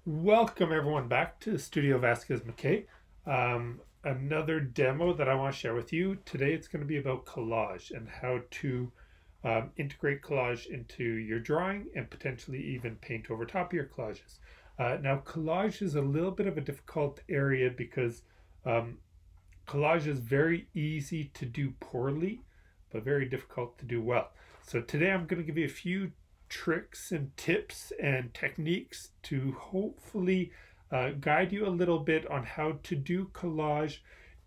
Welcome everyone back to Studio Vazquez-Mackay. Another demo that I want to share with you. Today it's going to be about collage and how to integrate collage into your drawing and potentially even paint over top of your collages. Now collage is a little bit of a difficult area because collage is very easy to do poorly, but very difficult to do well. So today I'm going to give you a few tricks and tips and techniques to hopefully guide you a little bit on how to do collage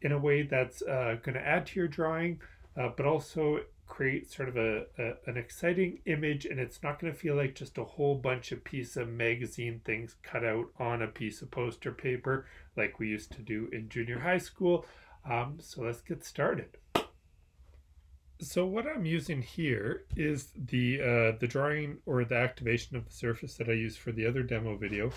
in a way that's going to add to your drawing, but also create sort of an exciting image, and it's not going to feel like just a whole bunch of piece of magazine things cut out on a piece of poster paper like we used to do in junior high school. So let's get started. So what I'm using here is the drawing or the activation of the surface that I used for the other demo video.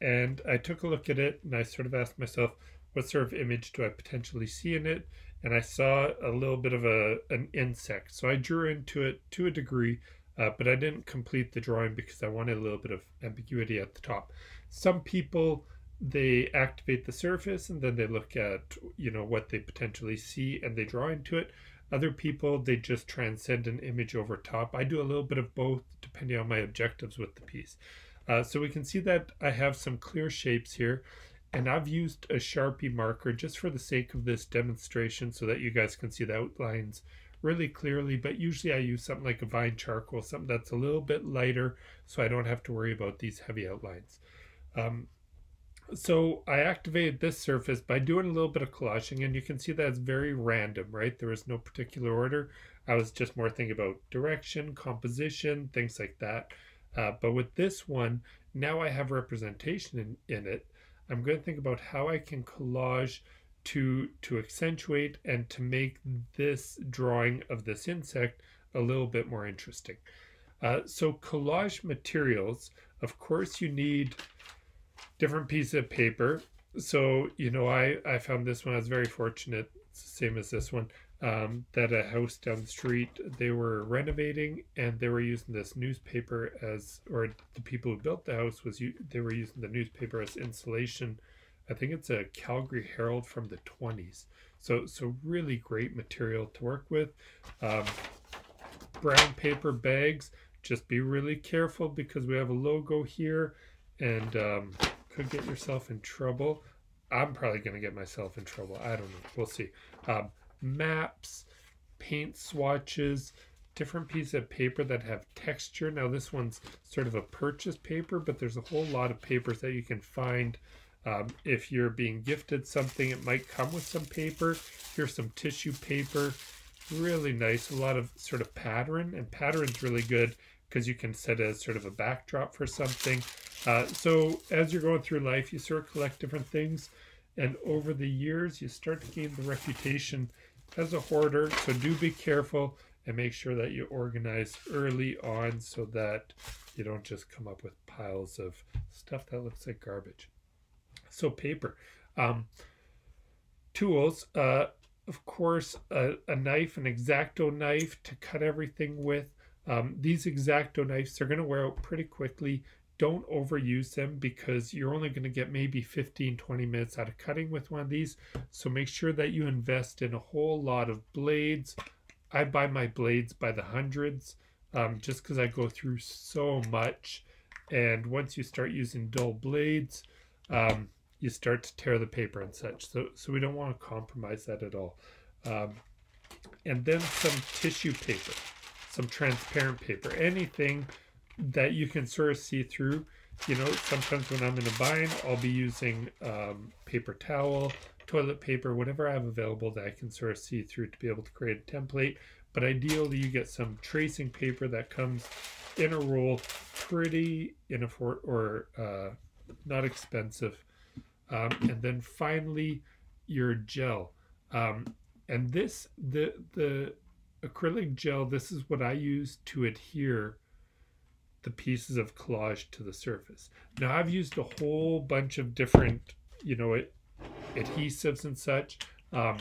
And I took a look at it and I sort of asked myself, what sort of image do I potentially see in it? And I saw a little bit of an insect. So I drew into it to a degree, but I didn't complete the drawing because I wanted a little bit of ambiguity at the top. Some people, they activate the surface and then they look at, what they potentially see and they draw into it. Other people, they just transcend an image over top. I do a little bit of both depending on my objectives with the piece. So we can see that I have some clear shapes here, and I've used a Sharpie marker just for the sake of this demonstration so that you guys can see the outlines really clearly, but usually I use something like a vine charcoal, something that's a little bit lighter so I don't have to worry about these heavy outlines. So I activated this surface by doing a little bit of collaging, and you can see that it's very random, right? There was no particular order. I was just more thinking about direction, composition, things like that. But with this one, now I have representation in it. I'm going to think about how I can collage to accentuate and to make this drawing of this insect a little bit more interesting. So collage materials, of course you need different pieces of paper. So, I found this one. I was very fortunate, it's the same as this one, that a house down the street, they were renovating and they were using this newspaper or the people who built the house they were using the newspaper as insulation. I think it's a Calgary Herald from the 20s. So really great material to work with. Brown paper bags, just be really careful because we have a logo here and could get yourself in trouble. I'm probably going to get myself in trouble. I don't know. We'll see. Maps, paint swatches, different pieces of paper that have texture. Now this one's sort of a purchase paper, but there's a whole lot of papers that you can find. If you're being gifted something, it might come with some paper. Here's some tissue paper. Really nice. A lot of sort of pattern, and pattern's really good because you can set as sort of a backdrop for something. So as you're going through life, you sort of collect different things, and over the years you start to gain the reputation as a hoarder. So do be careful and make sure that you organize early on so that you don't just come up with piles of stuff that looks like garbage. So paper. Tools, of course, a knife, an X-Acto knife to cut everything with. These X-Acto knives, they're going to wear out pretty quickly. Don't overuse them because you're only going to get maybe 15-20 minutes out of cutting with one of these. So make sure that you invest in a whole lot of blades. I buy my blades by the hundreds just because I go through so much. And once you start using dull blades, you start to tear the paper and such. So we don't want to compromise that at all. And then some tissue paper, some transparent paper, anything that you can sort of see through. Sometimes when I'm in a bind, I'll be using paper towel, toilet paper, whatever I have available that I can sort of see through to be able to create a template. But ideally you get some tracing paper that comes in a roll, pretty not expensive. And then finally your gel. And this, the acrylic gel, this is what I use to adhere the pieces of collage to the surface. Now I've used a whole bunch of different, adhesives and such. A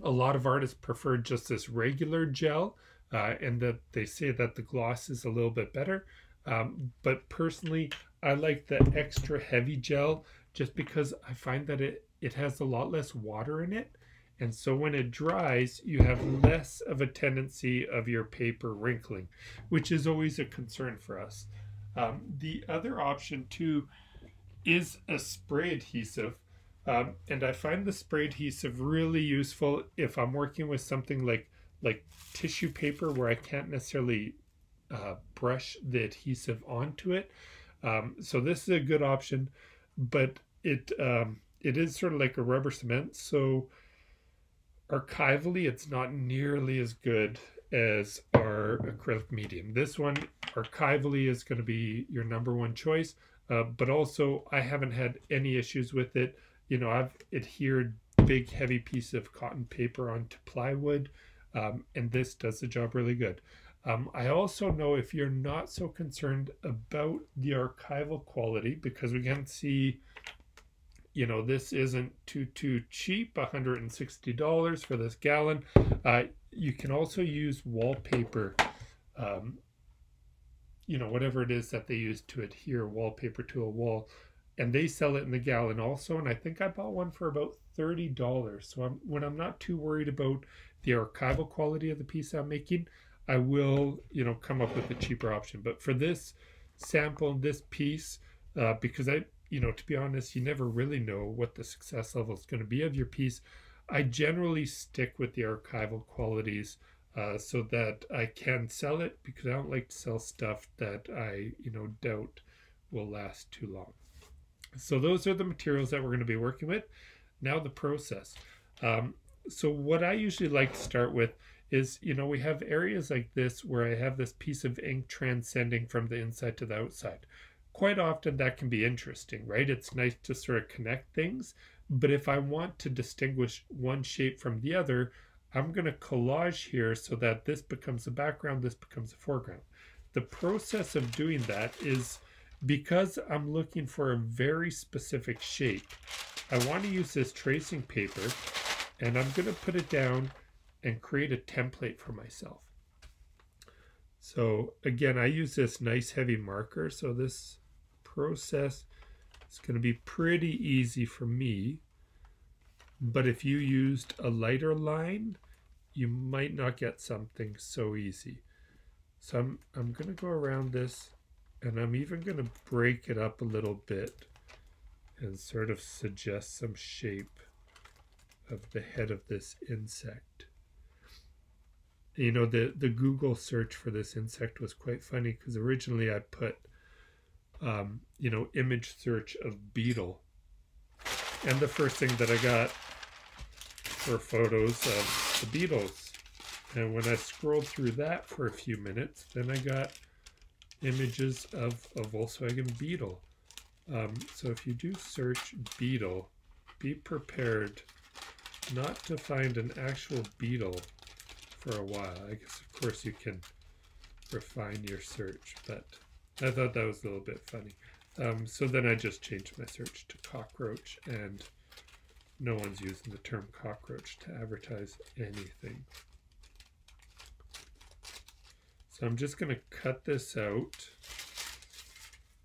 lot of artists prefer just this regular gel, and that they say that the gloss is a little bit better. But personally, I like the extra heavy gel just because I find that it has a lot less water in it. And so when it dries, you have less of a tendency of your paper wrinkling, which is always a concern for us. The other option too is a spray adhesive. And I find the spray adhesive really useful if I'm working with something like tissue paper where I can't necessarily brush the adhesive onto it. So this is a good option, but it is sort of like a rubber cement. So archivally, it's not nearly as good as our acrylic medium. This one archivally is going to be your number one choice, but also I haven't had any issues with it. You know, I've adhered big heavy piece of cotton paper onto plywood, and this does the job really good. I also know if you're not so concerned about the archival quality, because we can see, you know, this isn't too cheap, $160 for this gallon. You can also use wallpaper, you know, whatever it is that they use to adhere wallpaper to a wall, and they sell it in the gallon also. And I think I bought one for about $30. So when I'm not too worried about the archival quality of the piece I'm making, I will, you know, come up with a cheaper option. But for this sample, this piece, because you know, to be honest, you never really know what the success level is going to be of your piece, I generally stick with the archival qualities so that I can sell it, because I don't like to sell stuff that I, you know, doubt will last too long. So those are the materials that we're going to be working with. Now the process. So what I usually like to start with is, you know, we have areas like this where I have this piece of ink transcending from the inside to the outside. Quite often that can be interesting, right? It's nice to sort of connect things, but if I want to distinguish one shape from the other, I'm going to collage here so that this becomes a background, this becomes a foreground. The process of doing that is, because I'm looking for a very specific shape, I want to use this tracing paper, and I'm going to put it down and create a template for myself. So again, I use this nice heavy marker, so this process is going to be pretty easy for me. But if you used a lighter line, you might not get something so easy. So I'm going to go around this, and I'm even going to break it up a little bit and sort of suggest some shape of the head of this insect. You know, the Google search for this insect was quite funny, because originally I put, you know, image search of beetle. And the first thing that I got were photos of the beetles. And when I scrolled through that for a few minutes, then I got images of a Volkswagen Beetle. So if you do search beetle, be prepared not to find an actual beetle for a while. I guess, of course, you can refine your search, but I thought that was a little bit funny. So then I just changed my search to cockroach, and no one's using the term cockroach to advertise anything. So I'm just going to cut this out,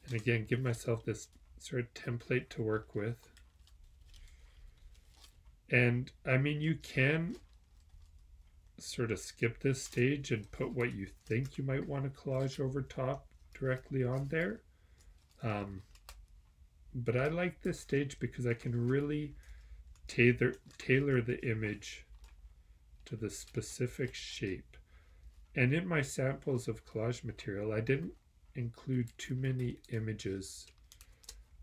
and again, give myself this sort of template to work with. And I mean, you can sort of skip this stage and put what you think you might want to collage over top directly on there. But I like this stage because I can really tailor the image to the specific shape. And in my samples of collage material, I didn't include too many images,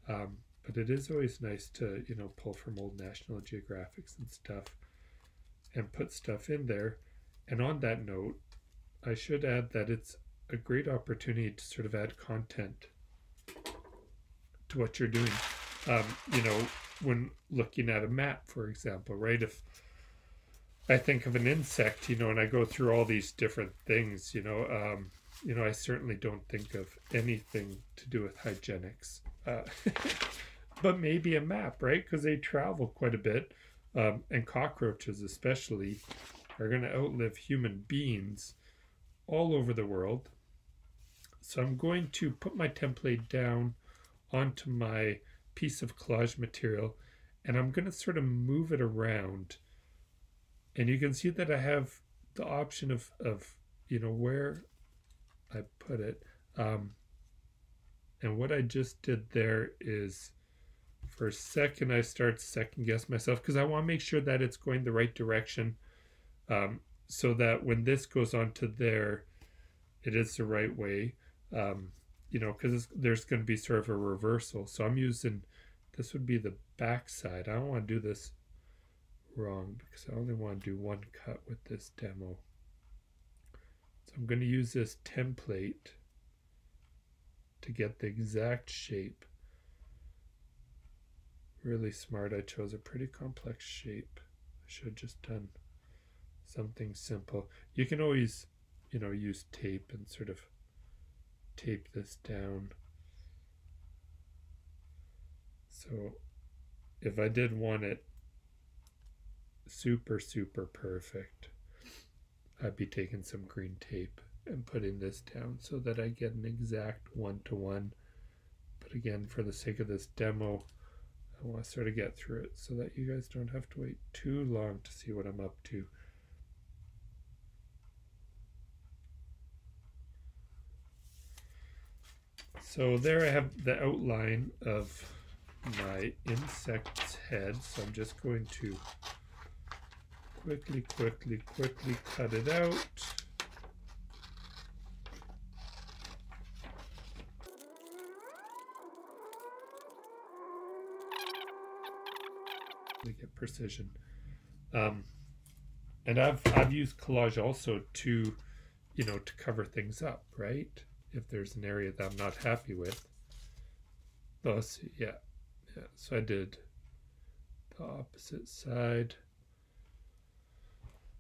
but it is always nice to, you know, pull from old National Geographics and stuff and put stuff in there. And on that note, I should add that it's a great opportunity to sort of add content to what you're doing. You know, when looking at a map, for example, right? If I think of an insect, you know, and I go through all these different things, you know, I certainly don't think of anything to do with hygienics, but maybe a map, right? Because they travel quite a bit, and cockroaches especially are going to outlive human beings all over the world. So I'm going to put my template down onto my piece of collage material, and I'm going to sort of move it around. And you can see that I have the option of where I put it. And what I just did there is, for a second, I start second guess myself because I want to make sure that it's going the right direction, so that when this goes onto there, it is the right way. Because there's going to be sort of a reversal. So I'm using, this would be the back side. I don't want to do this wrong because I only want to do one cut with this demo. So I'm going to use this template to get the exact shape. Really smart. I chose a pretty complex shape. I should have just done something simple. You can always, use tape and sort of tape this down. So if I did want it super, super perfect, I'd be taking some green tape and putting this down so that I get an exact one-to-one. But again, for the sake of this demo, I want to sort of get through it so that you guys don't have to wait too long to see what I'm up to. So there I have the outline of my insect's head. So I'm just going to quickly cut it out. To get precision. And I've used collage also to, to cover things up, right? If there's an area that I'm not happy with. Oh, see, yeah. So I did the opposite side.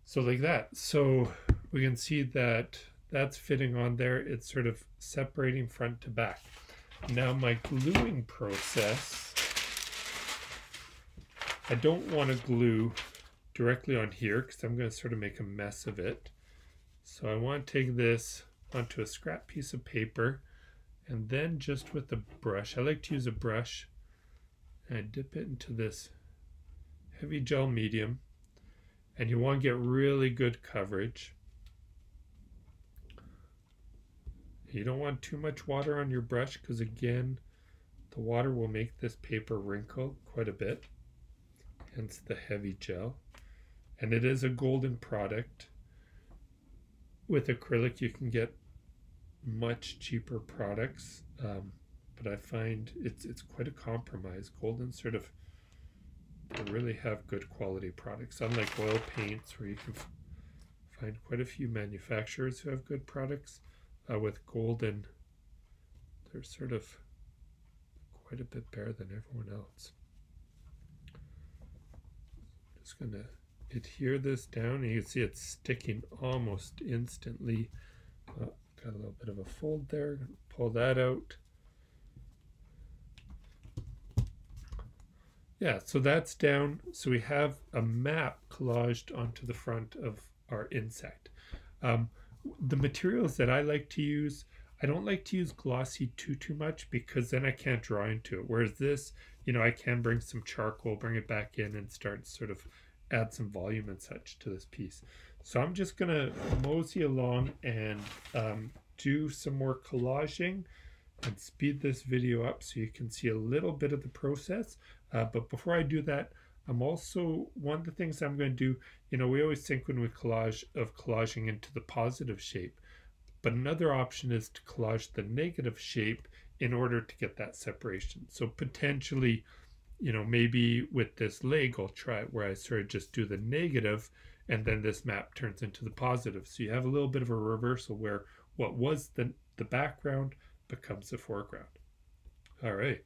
So like that. So we can see that that's fitting on there. It's sort of separating front to back. Now my gluing process, I don't want to glue directly on here because I'm going to sort of make a mess of it. So I want to take this onto a scrap piece of paper, and then just with a brush, I like to use a brush, and I dip it into this heavy gel medium, and you want to get really good coverage. You don't want too much water on your brush because again, the water will make this paper wrinkle quite a bit, hence the heavy gel. And it is a golden product. With acrylic you can get much cheaper products, but I find it's quite a compromise. Golden sort of, they really have good quality products, unlike oil paints where you can find quite a few manufacturers who have good products. With Golden, they're sort of quite a bit better than everyone else. I'm just going to adhere this down, and you can see it's sticking almost instantly. Got a little bit of a fold there. Pull that out. Yeah, so that's down. So we have a map collaged onto the front of our insect. The materials that I like to use, I don't like to use glossy too much because then I can't draw into it. Whereas this, I can bring some charcoal, bring it back in and start sort of add some volume and such to this piece. So I'm just gonna mosey along and do some more collaging and speed this video up so you can see a little bit of the process. But before I do that, I'm also, one of the things I'm going to do, we always think when we collage of collaging into the positive shape, but another option is to collage the negative shape in order to get that separation. So potentially, maybe with this leg, I'll try it where I sort of just do the negative and then this map turns into the positive. So you have a little bit of a reversal where what was the background becomes the foreground. All right.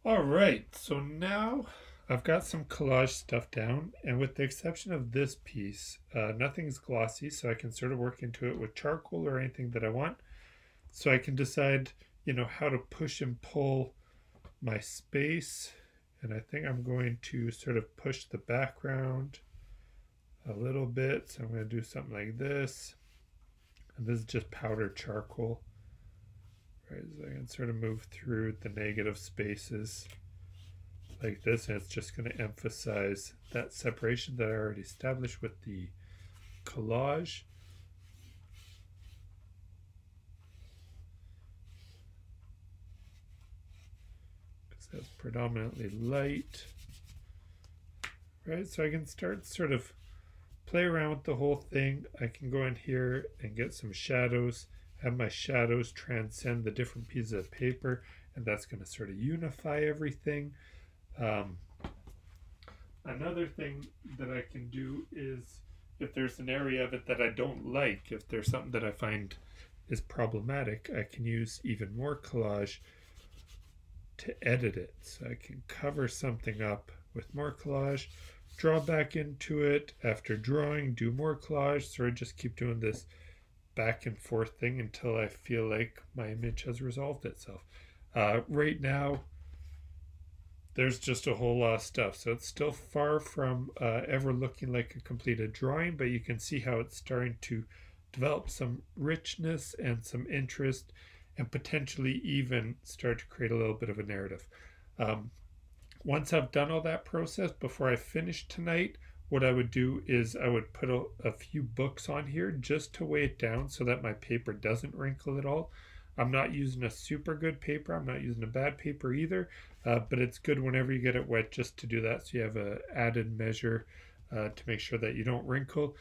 All right, so now I've got some collage stuff down, and with the exception of this piece, nothing's glossy, so I can sort of work into it with charcoal or anything that I want. So I can decide, how to push and pull my space. And I think I'm going to sort of push the background a little bit. So I'm going to do something like this. And this is just powdered charcoal. Right, so I can sort of move through the negative spaces like this, and it's just going to emphasize that separation that I already established with the collage. Because that's predominantly light. Right, so I can start sort of play around with the whole thing. I can go in here and get some shadows, have my shadows transcend the different pieces of paper, and that's going to sort of unify everything. Another thing that I can do is, if there's an area of it that I don't like, if there's something that I find is problematic, I can use even more collage to edit it. So I can cover something up with more collage, draw back into it after drawing, do more collage, sort of just keep doing this back and forth thing until I feel like my image has resolved itself. Right now, there's just a whole lot of stuff, so it's still far from ever looking like a completed drawing, but you can see how it's starting to develop some richness and some interest, and potentially even start to create a little bit of a narrative. Once I've done all that process, before I finish tonight, what I would do is I would put a few books on here just to weigh it down so that my paper doesn't wrinkle at all. I'm not using a super good paper. I'm not using a bad paper either, but it's good whenever you get it wet just to do that, so you have an added measure to make sure that you don't wrinkle.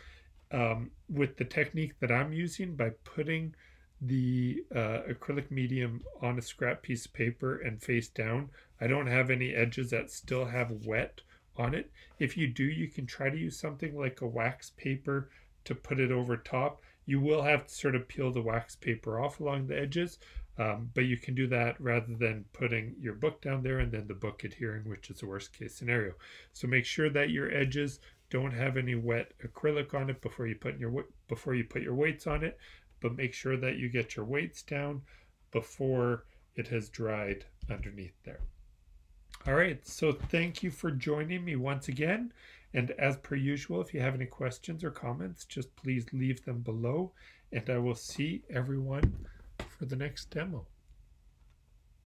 With the technique that I'm using, by putting the acrylic medium on a scrap piece of paper and face down, I don't have any edges that still have wet on it. If you do, you can try to use something like a wax paper to put it over top. You will have to sort of peel the wax paper off along the edges, but you can do that rather than putting your book down there and then the book adhering, which is the worst case scenario. So make sure that your edges don't have any wet acrylic on it before you put your weights on it, but make sure that you get your weights down before it has dried underneath there. All right, so thank you for joining me once again. And as per usual, if you have any questions or comments, just please leave them below, and I will see everyone for the next demo.